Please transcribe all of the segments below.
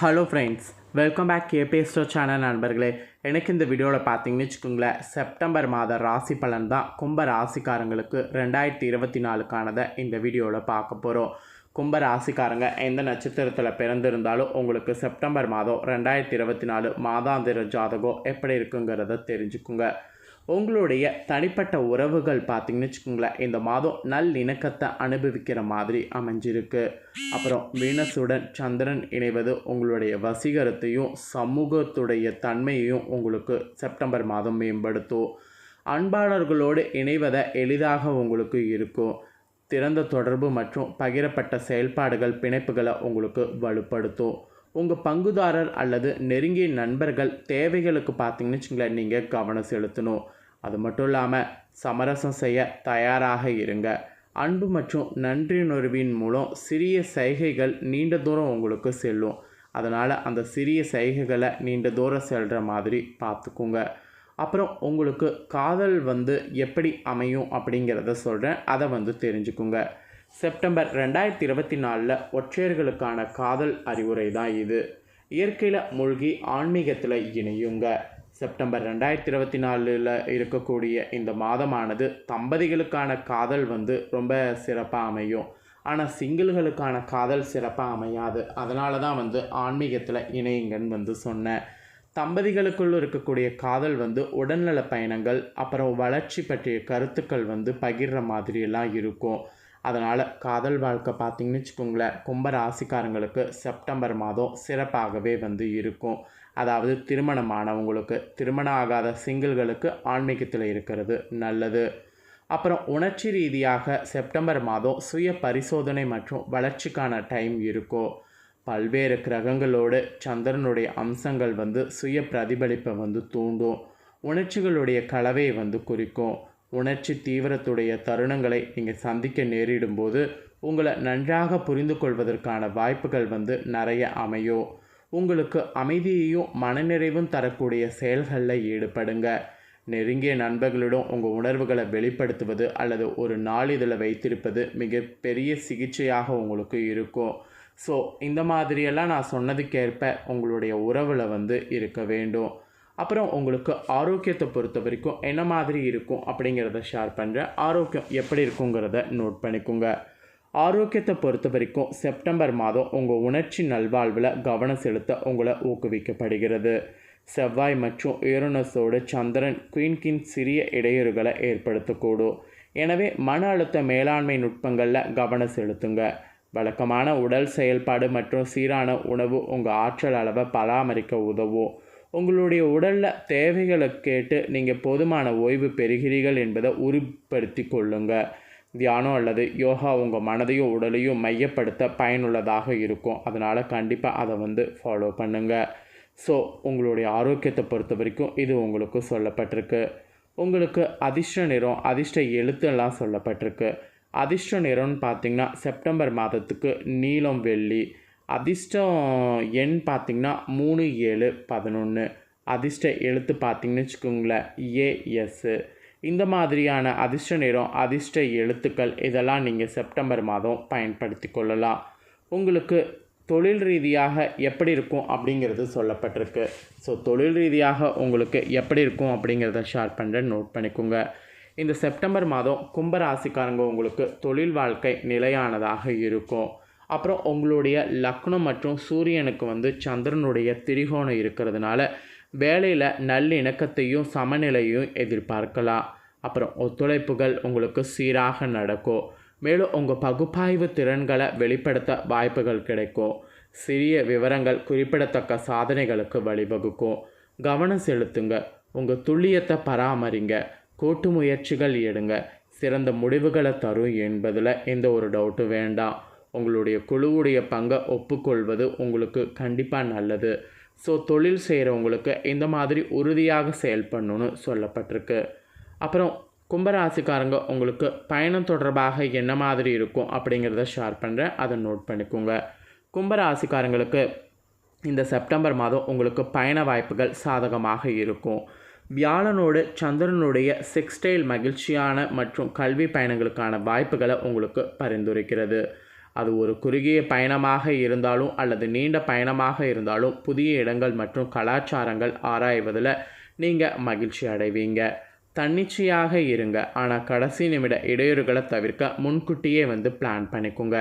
Hello friends, welcome back கேபேஸ்டோ channel நண்பர்களே. எனக்கு இந்த வீடியோவில் பார்த்தீங்கன்னு வச்சுக்கோங்களேன், செப்டம்பர் மாத ராசி பலன் தான் கும்ப ராசிக்காரங்களுக்கு 2024க்கானதை இந்த வீடியோவில் பார்க்க போகிறோம். கும்ப ராசிக்காரங்க எந்த நட்சத்திரத்தில் பிறந்திருந்தாலும் உங்களுக்கு செப்டம்பர் மாதம் 2024 மாதாந்திர ஜாதகம் எப்படி இருக்குங்கிறத தெரிஞ்சுக்குங்க. உங்களுடைய தனிப்பட்ட உறவுகள் பார்த்திங்கன்னு வச்சுக்கோங்களேன், இந்த மாதம் நல்லிணக்கத்தை அனுபவிக்கிற மாதிரி அமைஞ்சிருக்கு. அப்புறம் வீனஸுடன் சந்திரன் இணைவது உங்களுடைய வசீகரத்தையும் சமூகத்துடைய தன்மையையும் உங்களுக்கு செப்டம்பர் மாதம் மேம்படுத்தும். அன்பாளர்களோடு இணைவதை எளிதாக உங்களுக்கு இருக்கும். திறந்த தொடர்பு மற்றும் பகிரப்பட்ட செயல்பாடுகள் பிணைப்புகளை உங்களுக்கு வலுப்படுத்தும். உங்கள் பங்குதாரர் அல்லது நெருங்கிய நண்பர்கள் தேவைகளுக்கு பார்த்தீங்கன்னு வச்சுங்களேன், நீங்கள் கவனம் செலுத்தணும். அது மட்டும் இல்லாமல் சமரசம் செய்ய தயாராக இருங்க. அன்பு மற்றும் நன்றியுணர்வின் மூலம் சிறிய சைகைகள் நீண்ட தூரம் உங்களுக்கு செல்லும். அதனால் அந்த சிறிய சைகைகளை நீண்ட தூரம் செல்கிற மாதிரி பார்த்துக்குங்க. அப்புறம் உங்களுக்கு காதல் எப்படி அமையும் அப்படிங்கிறத சொல்கிறேன், அதை தெரிஞ்சுக்குங்க. செப்டம்பர் 2024 ஒற்றையர்களுக்கான காதல் அறிவுரை தான் இது. இயற்கையில் மூழ்கி ஆன்மீகத்தில் இணையுங்க. செப்டம்பர் 2024 இருக்கக்கூடிய இந்த மாதமானது தம்பதிகளுக்கான காதல் ரொம்ப சிறப்பாக அமையும். ஆனால் சிங்கிள்களுக்கான காதல் சிறப்பாக அமையாது. அதனால தான் ஆன்மீகத்தில் இணையுங்கன்னு சொன்னேன். தம்பதிகளுக்குள் இருக்கக்கூடிய காதல் உடல்நல பயணங்கள், அப்புறம் வளர்ச்சி பற்றிய கருத்துக்கள் பகிர்ற மாதிரியெல்லாம் இருக்கும். அதனால் காதல் வாழ்க்கை பார்த்திங்கன்னு வச்சுக்கோங்களேன், கும்ப ராசிக்காரங்களுக்கு செப்டம்பர் மாதம் சிறப்பாகவே இருக்கும். அதாவது திருமணமானவங்களுக்கு, திருமணம் ஆகாத சிங்கிள்களுக்கு ஆன்மீகத்தில் இருக்கிறது நல்லது. அப்புறம் உணர்ச்சி ரீதியாக செப்டம்பர் மாதம் சுய பரிசோதனை மற்றும் வளர்ச்சிக்கான டைம் இருக்கும். பல்வேறு கிரகங்களோடு சந்திரனுடைய அம்சங்கள் சுய பிரதிபலிப்பை தூண்டும். உணர்ச்சிகளுடைய கலவையை குறிக்கும். உணர்ச்சி தீவிரத்துடைய தருணங்களை நீங்கள் சந்திக்க நேரிடும்போது உங்களை நன்றாக புரிந்து கொள்வதற்கான வாய்ப்புகள் நிறைய அமையும். உங்களுக்கு அமைதியையும் மனநிறைவும் தரக்கூடிய செயல்களில் ஈடுபடுங்க. நெருங்கிய நண்பர்களிடம் உங்கள் உணர்வுகளை வெளிப்படுத்துவது அல்லது ஒரு நாளிதழை வைத்திருப்பது மிகப்பெரிய சிகிச்சையாக உங்களுக்கு இருக்கும். ஸோ இந்த மாதிரியெல்லாம் நான் சொன்னதுக்கேற்ப உங்களுடைய உறவில் இருக்க வேண்டும். அப்புறம் உங்களுக்கு ஆரோக்கியத்தை பொறுத்த வரைக்கும் என்ன மாதிரி இருக்கும் அப்படிங்கிறத ஷேர் பண்ணுறேன். ஆரோக்கியம் எப்படி இருக்குங்கிறத நோட் பண்ணிக்கோங்க. ஆரோக்கியத்தை பொறுத்த வரைக்கும் செப்டம்பர் மாதம் உங்கள் உணர்ச்சி நல்வாழ்வில் கவனம் செலுத்த உங்களை ஊக்குவிக்கப்படுகிறது. செவ்வாய் மற்றும் யுரேனஸோடு சந்திரன் குயின்கின் சிறிய இடையூறுகளை ஏற்படுத்தக்கூடும். எனவே மன அழுத்த மேலாண்மை நுட்பங்களில் கவனம் செலுத்துங்க. வழக்கமான உடல் செயல்பாடு மற்றும் சீரான உணவு உங்கள் ஆற்றல் அளவை பராமரிக்க உதவும். உங்களுடைய உடலில் தேவைகளை கேட்டு நீங்கள் போதுமான ஓய்வு பெறுகிறீர்கள் என்பதை உறுதிப்படுத்தி கொள்ளுங்க. தியானம் அல்லது யோகா உங்கள் மனதையும் உடலையும் மையப்படுத்த பயனுள்ளதாக இருக்கும். அதனால் கண்டிப்பாக அதை ஃபாலோ பண்ணுங்கள். ஸோ உங்களுடைய ஆரோக்கியத்தை பொறுத்த வரைக்கும் இது உங்களுக்கு சொல்லப்பட்டிருக்கு. உங்களுக்கு அதிர்ஷ்ட நிறம், அதிர்ஷ்ட எழுத்துலாம் சொல்லப்பட்டிருக்கு. அதிர்ஷ்ட நிறம்னு பார்த்திங்கன்னா செப்டம்பர் மாதத்துக்கு நீலம் வெள்ளி. அதிர்ஷ்டம் எண் பார்த்திங்கன்னா 3, 7, 11. அதிர்ஷ்ட எழுத்து பார்த்திங்கன்னு வச்சுக்கோங்களேன் AS. இந்த மாதிரியான அதிர்ஷ்ட நிறம், அதிர்ஷ்ட எழுத்துக்கள் இதெல்லாம் நீங்கள் செப்டம்பர் மாதம் பயன்படுத்தி கொள்ளலாம். உங்களுக்கு தொழில் ரீதியாக எப்படி இருக்கும் அப்படிங்கிறது சொல்லப்பட்டிருக்கு. ஸோ தொழில் ரீதியாக உங்களுக்கு எப்படி இருக்கும் அப்படிங்கிறத ஷேர் பண்ணுறேன், நோட் பண்ணிக்கோங்க. இந்த செப்டம்பர் மாதம் கும்பராசிக்காரங்க உங்களுக்கு தொழில் வாழ்க்கை நிலையானதாக இருக்கும். அப்புறம் உங்களுடைய லக்னம் மற்றும் சூரியனுக்கு சந்திரனுடைய திரிகோணம் இருக்கிறதுனால வேலையில் நல்லிணக்கத்தையும் சமநிலையும் எதிர்பார்க்கலாம். அப்புறம் ஒத்துழைப்புகள் உங்களுக்கு சீராக நடக்கும். மேலும் உங்கள் பகுப்பாய்வு திறன்களை வெளிப்படுத்த வாய்ப்புகள் கிடைக்கும். சிறிய விவரங்கள் குறிப்பிடத்தக்க சாதனைகளுக்கு வழிவகுக்கும். கவனம் செலுத்துங்க. உங்கள் துல்லியத்தை பராமரிங்க. கூட்டு முயற்சிகள் எடுங்க. சிறந்த முடிவுகளை தரும் என்பதில் எந்த ஒரு டவுட்டும் வேண்டாம். உங்களுடைய குழுவுடைய பங்கை ஒப்புக்கொள்வது உங்களுக்கு கண்டிப்பாக நல்லது. ஸோ தொழில் செய்கிறவங்களுக்கு இந்த மாதிரி உறுதியாக செயல்படணும்னு சொல்லப்பட்டிருக்கு. அப்புறம் கும்பராசிக்காரங்க உங்களுக்கு பயணம் தொடர்பாக என்ன மாதிரி இருக்கும் அப்படிங்கிறத ஷேர் பண்ணுறேன், அதை நோட் பண்ணிக்கோங்க. கும்பராசிக்காரங்களுக்கு இந்த செப்டம்பர் மாதம் உங்களுக்கு பயண வாய்ப்புகள் சாதகமாக இருக்கும். வியாழனோடு சந்திரனுடைய செக்ஸ்டைல் மகிழ்ச்சியான மற்றும் கல்வி பயணங்களுக்கான வாய்ப்புகளை உங்களுக்கு பரிந்துரைக்கிறது. அது ஒரு குறுகிய பயணமாக இருந்தாலும் அல்லது நீண்ட பயணமாக இருந்தாலும் புதிய இடங்கள் மற்றும் கலாச்சாரங்கள் ஆராய்வதில் நீங்கள் மகிழ்ச்சி அடைவீங்க. தன்னிச்சையாக இருங்க, ஆனால் கடைசி நிமிட இடையூறுகளை தவிர்க்க முன்கூட்டியே பிளான் பண்ணிக்கோங்க.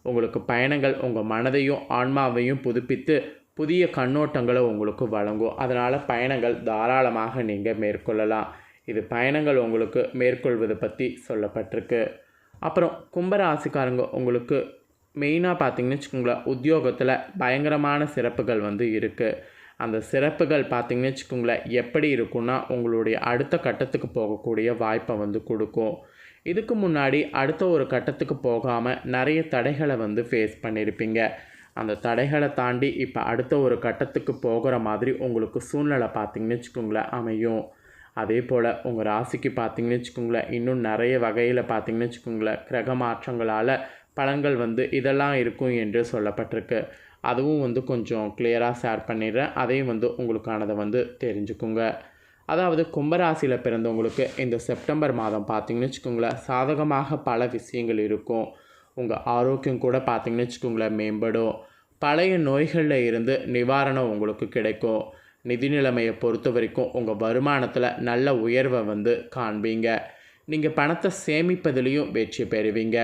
உங்களுக்கு பயணங்கள் உங்கள் மனதையும் ஆன்மாவையும் புதுப்பித்து புதிய கண்ணோட்டங்களை உங்களுக்கு வழங்கும். அதனால் பயணங்கள் தாராளமாக நீங்கள் மேற்கொள்ளலாம். இது பயணங்கள் உங்களுக்கு மேற்கொள்வது பற்றி சொல்லப்பட்டிருக்கு. அப்புறம் கும்பராசிக்காரங்க உங்களுக்கு மெயினாக பார்த்தீங்கன்னு வச்சுக்கோங்களேன், உத்தியோகத்தில் பயங்கரமான சிறப்புகள் இருக்குது. அந்த சிறப்புகள் பார்த்தீங்கன்னு வச்சுக்கோங்களேன் எப்படி இருக்குன்னா, உங்களுடைய அடுத்த கட்டத்துக்கு போகக்கூடிய வாய்ப்பை கொடுக்கும். இதுக்கு முன்னாடி அடுத்த ஒரு கட்டத்துக்கு போகாமல் நிறைய தடைகளை ஃபேஸ் பண்ணியிருப்பீங்க. அந்த தடைகளை தாண்டி இப்போ அடுத்த ஒரு கட்டத்துக்கு போகிற மாதிரி உங்களுக்கு சூழ்நிலை பார்த்தீங்கன்னு வச்சுக்கோங்களேன் அமையும். அதே போல் உங்கள் ராசிக்கு பார்த்தீங்கன்னு வச்சுக்கோங்களேன், இன்னும் நிறைய வகையில் பார்த்தீங்கன்னு வச்சுக்கோங்களேன், கிரக மாற்றங்களால் பலன்கள் இதெல்லாம் இருக்கும் என்று சொல்லப்பட்டிருக்கு. அதுவும் கொஞ்சம் கிளியராக ஷேர் பண்ணிடுறேன். அதையும் உங்களுக்கானதை தெரிஞ்சுக்குங்க. அதாவது கும்பராசியில் பிறந்தவங்களுக்கு இந்த செப்டம்பர் மாதம் பார்த்தீங்கன்னு வச்சுக்கோங்களேன், சாதகமாக பல விஷயங்கள் இருக்கும். உங்கள் ஆரோக்கியம் கூட பார்த்தீங்கன்னு வச்சுக்கோங்களேன் மேம்படும். பழைய நோய்களில் இருந்து நிவாரணம் உங்களுக்கு கிடைக்கும். நிதி நிலைமையை பொறுத்த வரைக்கும் உங்கள் வருமானத்தில் நல்ல உயர்வை காண்பீங்க. நீங்கள் பணத்தை சேமிப்பதிலையும் வெற்றி பெறுவீங்க.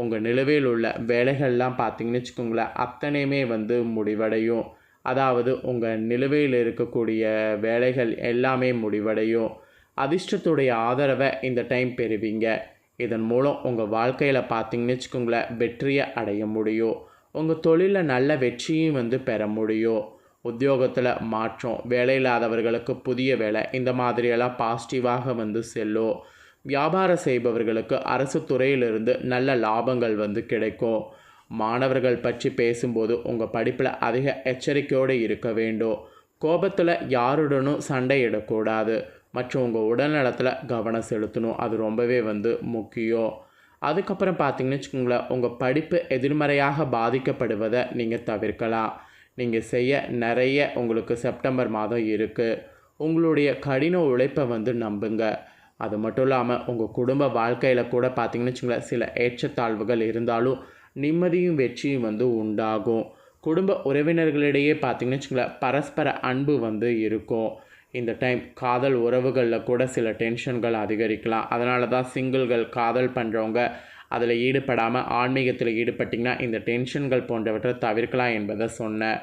உங்கள் நிலுவையில் உள்ள வேலைகள்லாம் பார்த்தீங்கன்னு வச்சுக்கோங்களேன், அத்தனையுமே முடிவடையும். அதாவது உங்கள் நிலுவையில் இருக்கக்கூடிய வேலைகள் எல்லாமே முடிவடையும். அதிர்ஷ்டத்துடைய ஆதரவை இந்த டைம் பெறுவீங்க. இதன் மூலம் உங்கள் வாழ்க்கையில் பார்த்தீங்கன்னு வச்சுக்கோங்களேன், வெற்றியை அடைய முடியும். உங்கள் தொழிலில் நல்ல வெற்றியும் பெற முடியும். உத்தியோகத்தில் மாற்றம், வேலை இல்லாதவர்களுக்கு புதிய வேலை, இந்த மாதிரியெல்லாம் பாசிட்டிவாக செல்லும். வியாபாரம் செய்பவர்களுக்கு அரசு துறையிலிருந்து நல்ல லாபங்கள் கிடைக்கும். மாணவர்கள் பற்றி பேசும்போது உங்கள் படிப்பில் அதிக எச்சரிக்கையோடு இருக்க வேண்டும். கோபத்தில் யாருடனும் சண்டையிடக்கூடாது மற்றும் உங்கள் உடல்நலத்தில் கவனம் செலுத்தணும். அது ரொம்பவே முக்கியம். அதுக்கப்புறம் பார்த்தீங்கன்னு வச்சுக்கோங்களேன், உங்கள் படிப்பு எதிர்மறையாக பாதிக்கப்படுவதை நீங்கள் தவிர்க்கலாம். நீங்கள் செய்ய நிறைய உங்களுக்கு செப்டம்பர் மாதம் இருக்குது. உங்களுடைய கடின உழைப்பை நம்புங்க. அது மட்டும் இல்லாமல் உங்கள் குடும்ப வாழ்க்கையில் கூட பார்த்தீங்கன்னு வச்சுக்கோங்களேன், சில ஏற்றத்தாழ்வுகள் இருந்தாலும் நிம்மதியும் வெற்றியும் உண்டாகும். குடும்ப உறவினர்களிடையே பார்த்தீங்கன்னு வச்சுக்கோங்களேன், பரஸ்பர அன்பு இருக்கும். இந்த டைம் காதல் உறவுகளில் கூட சில டென்ஷன்கள் அதிகரிக்கலாம். அதனால தான் சிங்கிள்கள் காதல் பண்ணுறவங்க அதில் ஈடுபடாமல் ஆன்மீகத்தில் ஈடுபட்டிங்கன்னா இந்த டென்ஷன்கள் போன்றவற்றை தவிர்க்கலாம் என்பதை சொன்னேன்.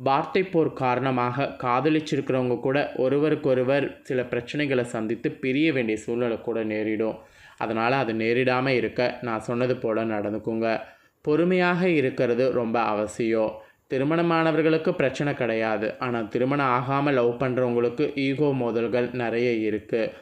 வார்த்தை போர் காரணமாக காதலிச்சிருக்கிறவங்க கூட ஒருவருக்கொருவர் சில பிரச்சனைகளை சந்தித்து பிரிய வேண்டிய சூழ்நிலை கூட நேரிடும். அதனால் அது நேரிடாமல் இருக்க நான் சொன்னது போல் நடந்துக்குங்க. பொறுமையாக இருக்கிறது ரொம்ப அவசியம். திருமணமானவர்களுக்கு பிரச்சனை கிடையாது. ஆனால் திருமணம் ஆகாமல் லவ் பண்ணுறவங்களுக்கு ஈகோ மோதல்கள் நிறைய இருக்குது.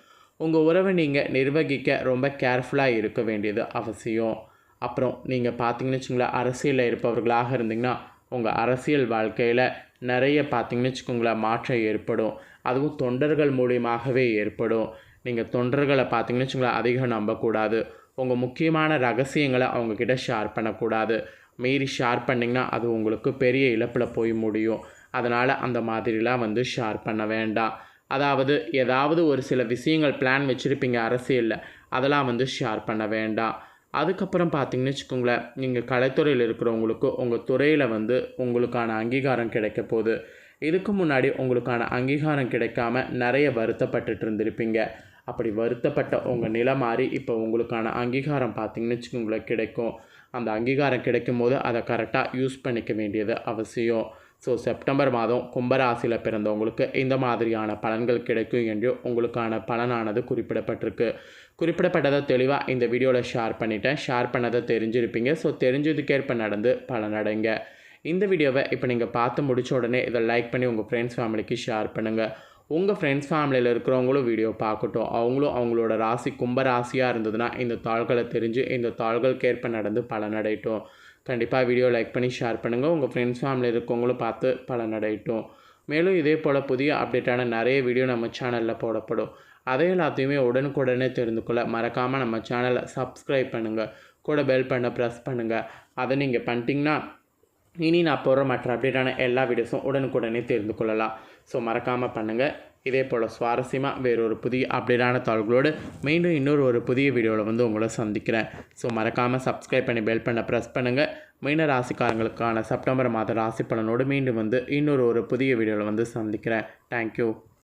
உங்கள் உறவை நீங்கள் நிர்வகிக்க ரொம்ப கேர்ஃபுல்லாக இருக்க வேண்டியது அவசியம். அப்புறம் நீங்கள் பார்த்தீங்கன்னு வச்சுங்களேன், அரசியலில் இருப்பவர்களாக இருந்தீங்கன்னா உங்கள் அரசியல் வாழ்க்கையில் நிறைய பார்த்தீங்கன்னு வச்சுக்கோங்களேன் மாற்றம் ஏற்படும். அதுவும் தொண்டர்கள் மூலியமாகவே ஏற்படும். நீங்கள் தொண்டர்களை பார்த்தீங்கன்னு வச்சுங்களேன் அதிகம் நம்பக்கூடாது. உங்கள் முக்கியமான ரகசியங்களை அவங்கக்கிட்ட ஷேர் பண்ணக்கூடாது. மீறி ஷேர் பண்ணிங்கன்னா அது உங்களுக்கு பெரிய இழப்பில் போய் முடியும். அதனால் அந்த மாதிரிலாம் ஷேர் பண்ண வேண்டாம். அதாவது ஏதாவது ஒரு சில விஷயங்கள் பிளான் வச்சுருப்பீங்க அரசியலில், அதெல்லாம் ஷேர் பண்ண வேண்டாம். அதுக்கப்புறம் பார்த்தீங்கன்னு வச்சுக்கோங்களேன், நீங்கள் கலைத்துறையில் இருக்கிறவங்களுக்கு உங்கள் துறையில் உங்களுக்கான அங்கீகாரம் கிடைக்க போகுது. இதுக்கு முன்னாடி உங்களுக்கான அங்கீகாரம் கிடைக்காம நிறைய வருத்தப்பட்டுட்டு இருந்திருப்பீங்க. அப்படி வருத்தப்பட்ட உங்கள் நிலை மாறி இப்போ உங்களுக்கான அங்கீகாரம் பார்த்தீங்கன்னு வச்சுக்கோங்களேன் கிடைக்கும். அந்த அங்கீகாரம் கிடைக்கும் போது அதை கரெக்டாக யூஸ் பண்ணிக்க வேண்டியது அவசியம். ஸோ செப்டம்பர் மாதம் கும்பராசியில் பிறந்தவங்களுக்கு இந்த மாதிரியான பலன்கள் கிடைக்கும் என்று உங்களுக்கான பலனானது குறிப்பிடப்பட்டிருக்கு. குறிப்பிடப்பட்டதை தெளிவாக இந்த வீடியோவில் ஷேர் பண்ணிட்டேன். ஷேர் பண்ணதை தெரிஞ்சிருப்பீங்க. ஸோ தெரிஞ்சதுக்கேற்ப நடந்து பலனடைங்க. இந்த வீடியோவை இப்போ நீங்கள் பார்த்து முடித்த உடனே இதை லைக் பண்ணி உங்கள் ஃப்ரெண்ட்ஸ் ஃபேமிலிக்கு ஷேர் பண்ணுங்கள். உங்கள் ஃப்ரெண்ட்ஸ் ஃபேமிலியில் இருக்கிறவங்களும் வீடியோ பார்க்கட்டும். அவங்களும் அவங்களோட ராசி கும்ப ராசியாக இருந்ததுன்னா இந்த தாள்களை தெரிஞ்சு இந்த தாள்களுக்கேற்ப நடந்து பலனடையட்டும். கண்டிப்பாக வீடியோ லைக் பண்ணி ஷேர் பண்ணுங்கள். உங்கள் ஃப்ரெண்ட்ஸ் ஃபேமிலியில் இருக்கவங்களும் பார்த்து பலனடையட்டும். மேலும் இதே போல் புதிய அப்டேட்டான நிறைய வீடியோ நம்ம சேனலில் போடப்படும். அதை எல்லாத்தையுமே உடனுக்குடனே தெரிந்து கொள்ள மறக்காமல் நம்ம சேனலை சப்ஸ்கிரைப் பண்ணுங்கள். கூட பெல் பண்ண ப்ரெஸ் பண்ணுங்கள். அதை நீங்கள் பண்ணிட்டீங்கன்னா இனி நான் போடுற மற்ற அப்டேட்டான எல்லா வீடியோஸும் உடனுக்குடனே தெரிந்து கொள்ளலாம். ஸோ மறக்காமல் பண்ணுங்கள். இதே போல் சுவாரஸ்யமாக வேறொரு புதிய அப்டேட்டான தகவல்களோடு மீண்டும் இன்னொரு புதிய வீடியோவில் வந்து உங்களை சந்திக்கிறேன். ஸோ மறக்காமல் சப்ஸ்கிரைப் பண்ணி பெல் பண்ண ப்ரெஸ் பண்ணுங்கள். மீன ராசிக்காரங்களுக்கான செப்டம்பர் மாத ராசி பலனோடு மீண்டும் வந்து இன்னொரு புதிய வீடியோவில் வந்து சந்திக்கிறேன். தேங்க்யூ.